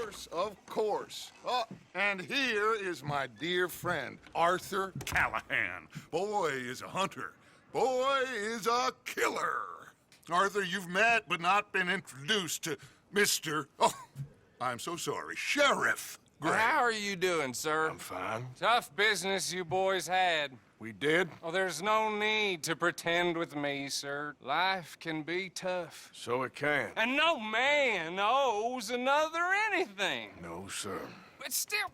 course, of course. Oh, and here is my dear friend, Arthur Callahan. Boy is a hunter. Boy is a killer. Arthur, you've met but not been introduced to Mr. Oh, I'm so sorry, Sheriff Gray. How are you doing, sir? I'm fine. Tough business you boys had. We did? Oh, there's no need to pretend with me, sir. Life can be tough. So it can. And no man owes another anything. No, sir. But still,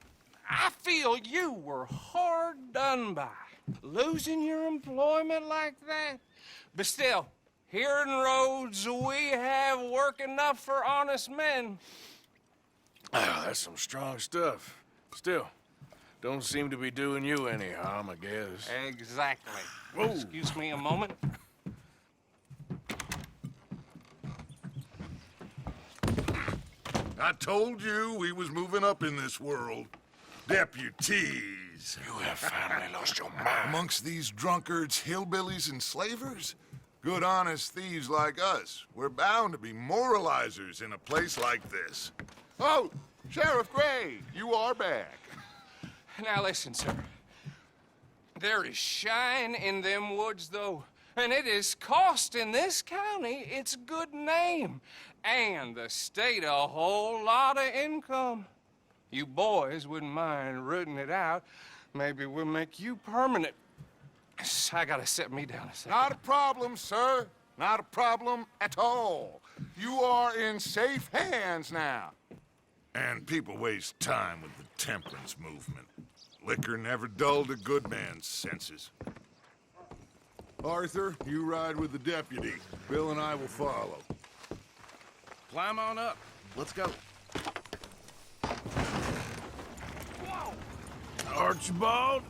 I feel you were hard done by. Losing your employment like that. But still, here in Rhodes, we have work enough for honest men. Ah, that's some strong stuff. Still, don't seem to be doing you any harm, I guess. Exactly. Whoa. Excuse me a moment. I told you we was moving up in this world. Deputies. You have finally lost your mind. Amongst these drunkards, hillbillies, and slavers? Good, honest thieves like us. We're bound to be moralizers in a place like this. Oh, Sheriff Gray, you are back. Now listen, sir. There is shine in them woods, though, and it is costing this county its good name and the state a whole lot of income. You boys wouldn't mind rooting it out. Maybe we'll make you permanent. I gotta sit me down a second. Not a problem, sir. Not a problem at all. You are in safe hands now. And people waste time with the temperance movement. Liquor never dulled a good man's senses. Arthur, you ride with the deputy. Bill and I will follow. Climb on up. Let's go. Whoa! Archibald?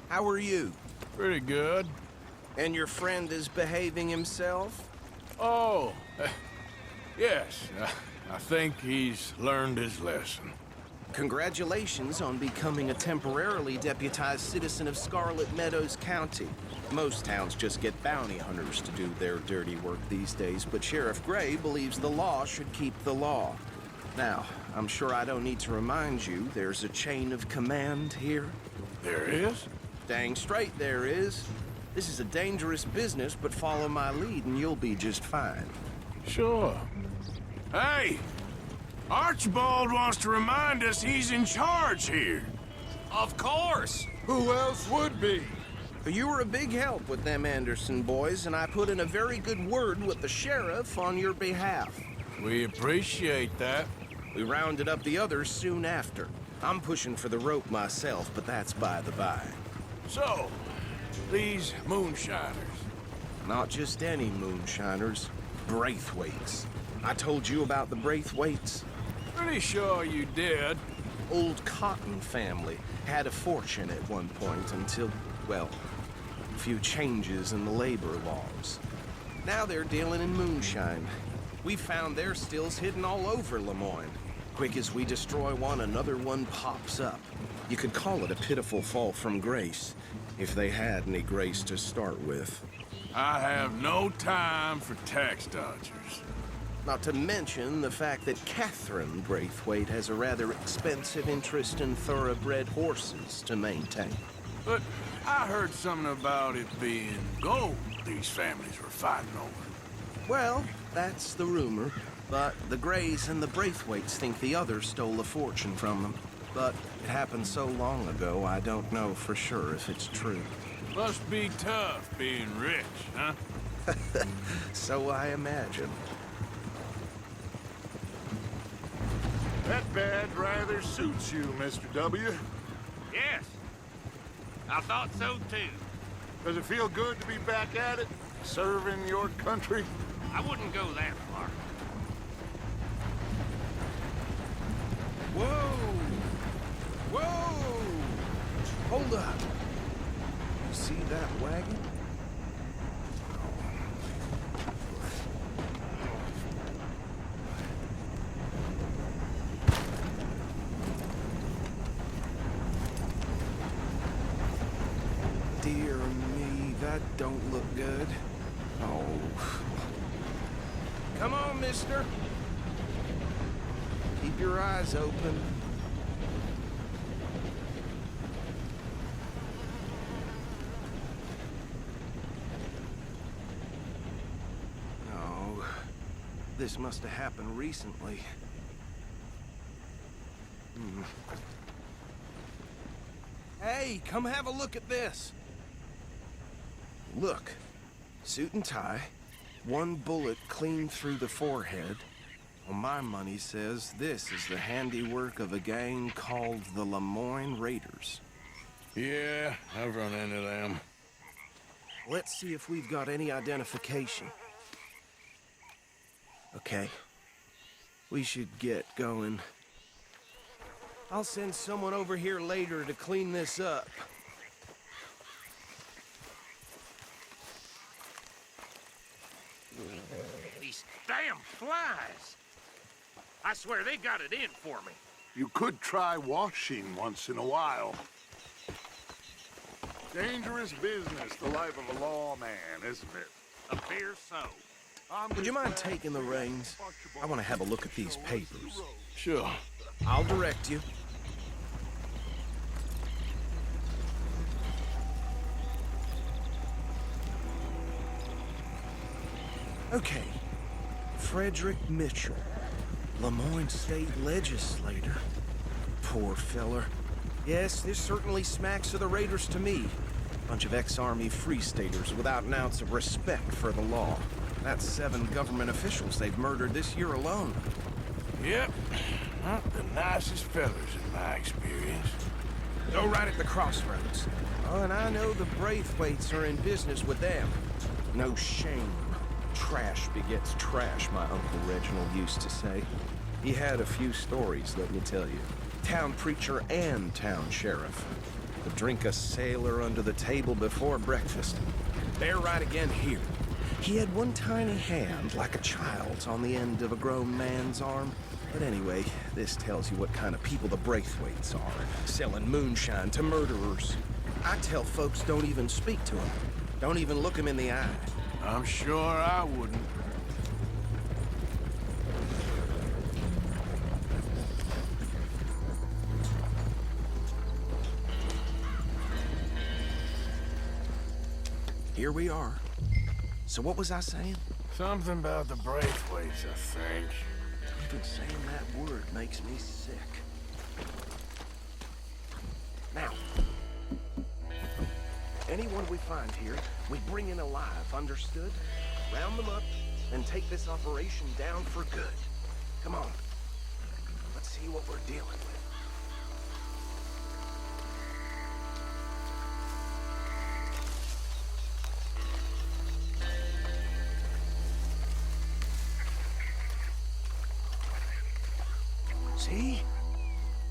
How are you? Pretty good. And your friend is behaving himself? Oh, yes. I think he's learned his lesson. Congratulations on becoming a temporarily deputized citizen of Scarlett Meadows County. Most towns just get bounty hunters to do their dirty work these days, but Sheriff Gray believes the law should keep the law. Now, I'm sure I don't need to remind you there's a chain of command here. There is? Dang straight there is. This is a dangerous business, but follow my lead and you'll be just fine. Sure. Hey! Archibald wants to remind us he's in charge here. Of course! Who else would be? You were a big help with them Anderson boys, and I put in a very good word with the sheriff on your behalf. We appreciate that. We rounded up the others soon after. I'm pushing for the rope myself, but that's by the by. So, these moonshiners. Not just any moonshiners, Braithwaites. I told you about the Braithwaites. Pretty sure you did. Old Cotton family had a fortune at one point until, well, a few changes in the labor laws. Now they're dealing in moonshine. We found their stills hidden all over Lemoyne. Quick as we destroy one, another one pops up. You could call it a pitiful fall from grace, if they had any grace to start with. I have no time for tax dodgers. Not to mention the fact that Catherine Braithwaite has a rather expensive interest in thoroughbred horses to maintain. But I heard something about it being gold these families were fighting over. Well, that's the rumor. But the Grays and the Braithwaites think the others stole a fortune from them. But it happened so long ago, I don't know for sure if it's true. Must be tough being rich, huh? So I imagine. That badge rather suits you, Mr. W. Yes. I thought so, too. Does it feel good to be back at it? Serving your country? I wouldn't go that far. Whoa! Whoa! Hold up. You see that wagon? Dear me, that don't look good. Oh. Come on, mister. Keep your eyes open. Oh, this must have happened recently. Hey, come have a look at this. Look, suit and tie, one bullet clean through the forehead. Well, my money says this is the handiwork of a gang called the Lemoyne Raiders. Yeah, I've run into them. Let's see if we've got any identification. Okay. We should get going. I'll send someone over here later to clean this up. These damn flies. I swear they got it in for me. You could try washing once in a while. Dangerous business, the life of a lawman, isn't it? Appears so. Would you mind taking the reins? I want to have a look at these papers. Sure. I'll direct you. Okay. Frederick Mitchell, Lemoyne State Legislator. Poor feller. Yes, this certainly smacks of the Raiders to me. Bunch of ex-Army Free Staters without an ounce of respect for the law. That's 7 government officials they've murdered this year alone. Yep. Not the nicest fellas in my experience. Go right at the crossroads. Oh, and I know the Braithwaites are in business with them. No shame. Trash begets trash, my Uncle Reginald used to say. He had a few stories, let me tell you. Town preacher and town sheriff. Would drink a sailor under the table before breakfast. They're right again here. He had one tiny hand, like a child's, on the end of a grown man's arm. But anyway, this tells you what kind of people the Braithwaites are. Selling moonshine to murderers. I tell folks don't even speak to them. Don't even look them in the eye. I'm sure I wouldn't. Here we are. So what was I saying? Something about the Braithwaites, I think. Even saying that word makes me sick. Now, anyone we find here, we bring in alive, understood? Round them up, and take this operation down for good. Come on. Let's see what we're dealing with. See?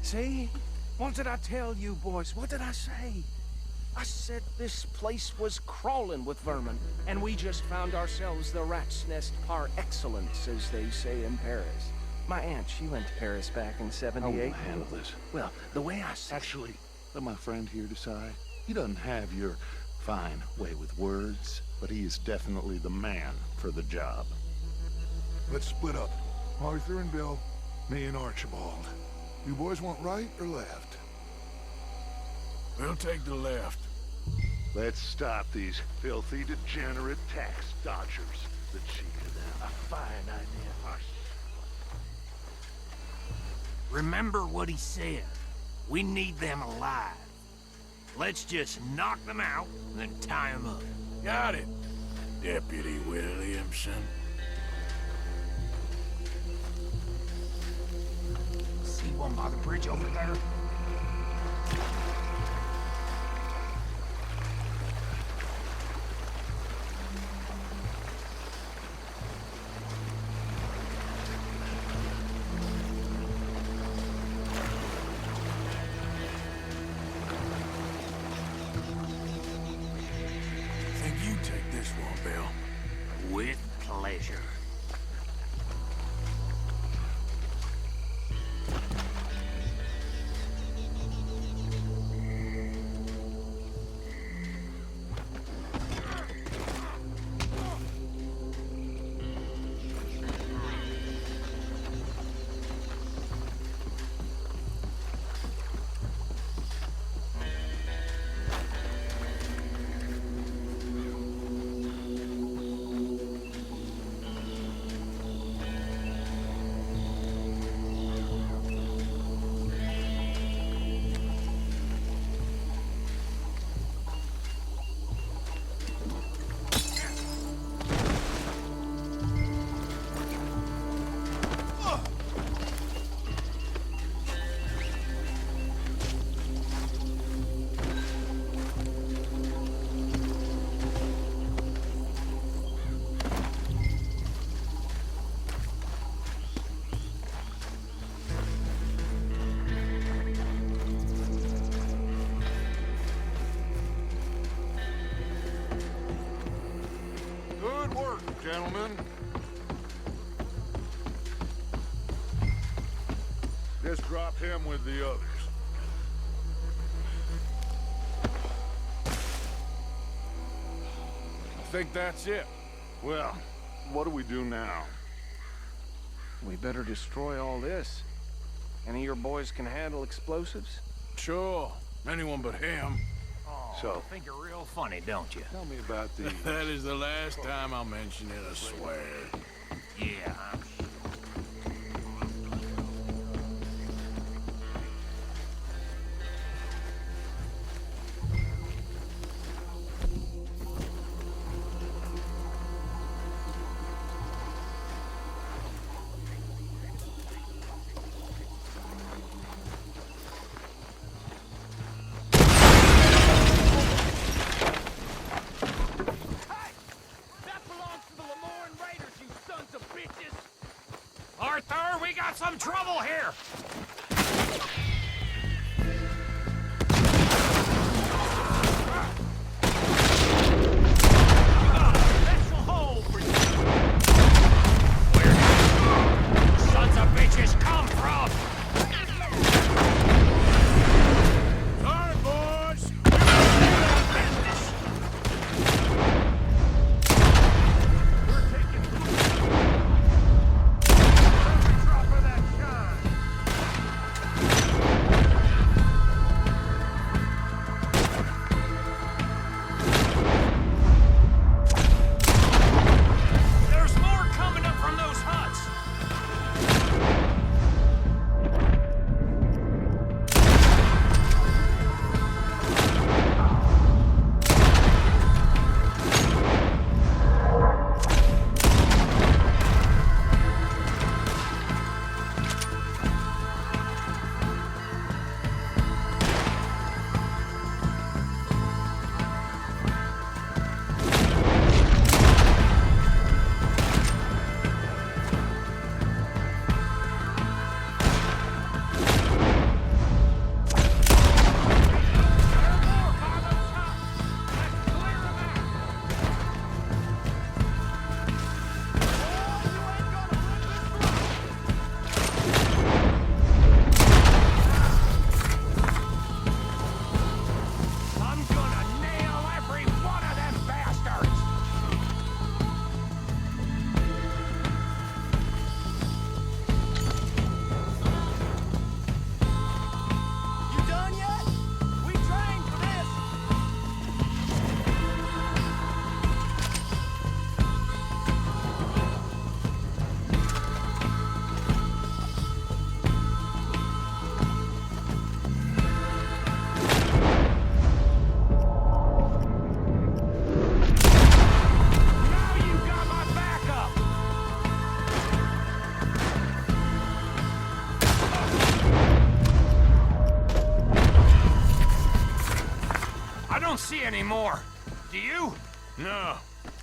See? What did I tell you, boys? What did I say? I said this place was crawling with vermin, and we just found ourselves the rat's nest par excellence, as they say in Paris. My aunt, she went to Paris back in '78. I will handle this. Well, the way I said... Actually, let my friend here decide. He doesn't have your fine way with words, but he is definitely the man for the job. Let's split up. Arthur and Bill, me and Archibald. You boys want right or left? We'll take the left. Let's stop these filthy, degenerate tax dodgers. The cheek of them. A fine idea. Remember what he said. We need them alive. Let's just knock them out and then tie them up. Got it, Deputy Williamson. See one by the bridge over there? Think you take this one, Bill. With pleasure. gentlemen. Just drop him with the others. I think that's it. Well, what do we do now? We better destroy all this. Any of your boys can handle explosives? Sure. Anyone but him. Oh, So- you think you're real funny, don't you? Tell me about the... That is the last time I'll mention it, I swear. Yeah, I'm sure. Arthur, we got some trouble here! Special hole for you! Where did sons of bitches come from? Sorry, boys! Business! Drop of that shine! There's more coming up from those huts! I'm gonna nail every one of them bastards! You done yet? We trained for this! Now you got my backup! I don't see any more. Do you? No,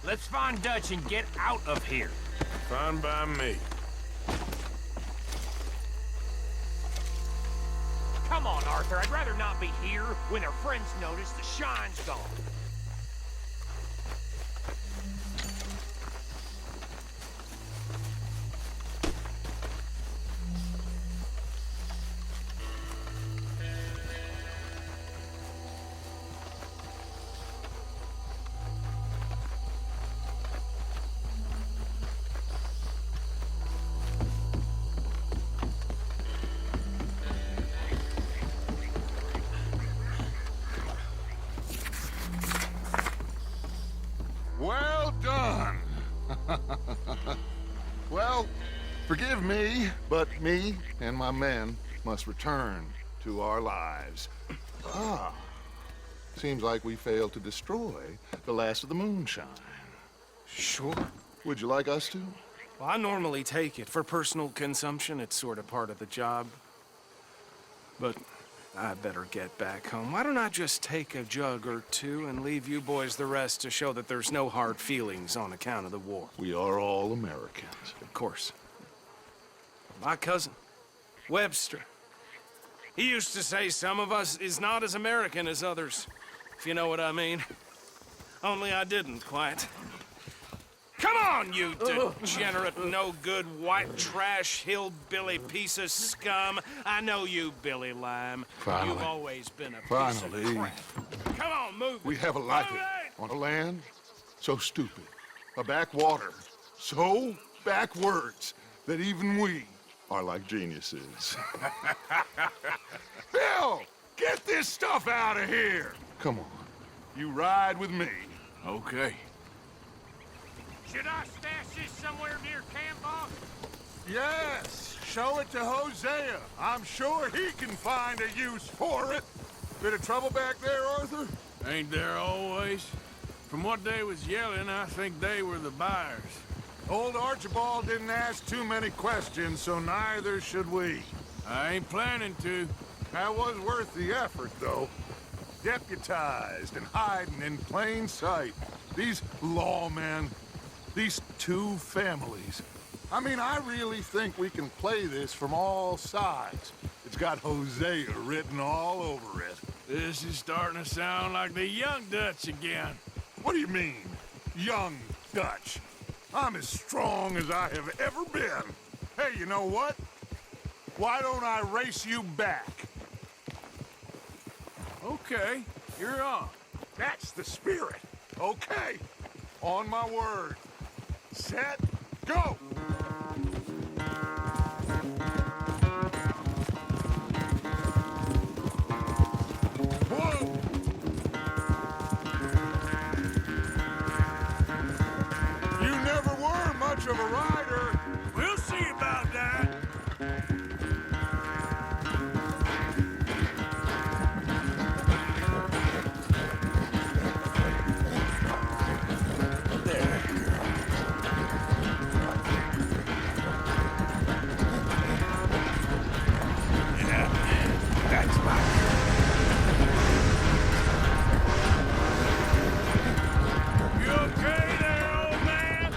Let's find Dutch and get out of here. fine by me. Come on, Arthur. I'd rather not be here when their friends notice the shine's gone. Well done. Well, forgive me, but me and my men must return to our lives. Ah, seems like we failed to destroy the last of the moonshine. Sure. Would you like us to? Well, I normally take it. For personal consumption, it's sort of part of the job. But I better get back home. Why don't I just take a jug or two and leave you boys the rest to show that there's no hard feelings on account of the war? We are all Americans. Of course. My cousin, Webster, he used to say some of us is not as American as others, if you know what I mean. Only I didn't quite. Come on, you degenerate, no-good, white trash, hillbilly piece of scum. I know you, Billy Lime. Finally. You've always been a piece Finally. of crap. Come on, move We it. have a life Move it! on a land so stupid, a backwater so backwards that even we are like geniuses. Bill, get this stuff out of here! Come on, you ride with me. Okay. Should I stash this somewhere near camp, boss? Yes, show it to Hosea. I'm sure he can find a use for it. Bit of trouble back there, Arthur? Ain't there always? From what they was yelling, I think they were the buyers. Old Archibald didn't ask too many questions, so neither should we. I ain't planning to. That was worth the effort, though. Deputized and hiding in plain sight. These lawmen, these two families. I mean, I really think we can play this from all sides. It's got Hosea written all over it. This is starting to sound like the Young Dutch again. What do you mean, young Dutch? I'm as strong as I have ever been. Hey, you know what? Why don't I race you back? Okay, you're on. That's the spirit. Okay, on my word. Set, go! Whoa! You never were much of a rider. We'll see about that. You okay there, old man?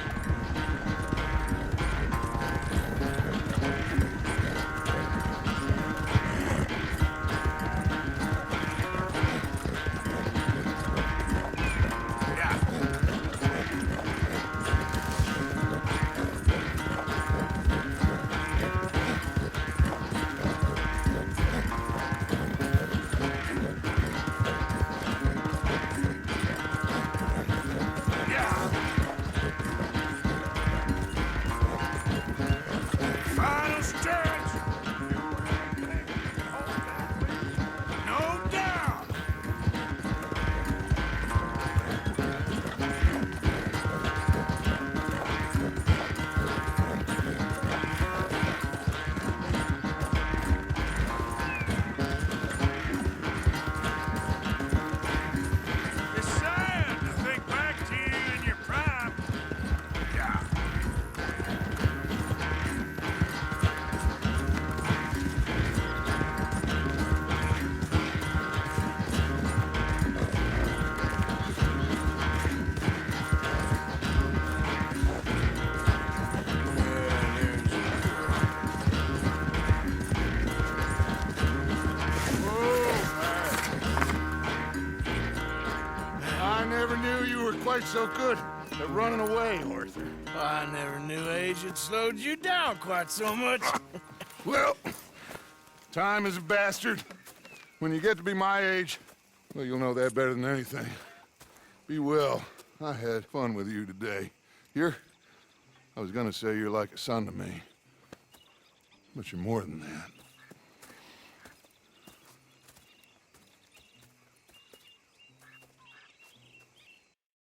Final stretch! No doubt! It's sad to think back to you in your prime. Yeah. I never knew you were quite so good at running away, Arthur. I never knew age had slowed you down quite so much. Well, time is a bastard. When you get to be my age, well, you'll know that better than anything. Be well. I had fun with you today. I was gonna say you're like a son to me. But you're more than that.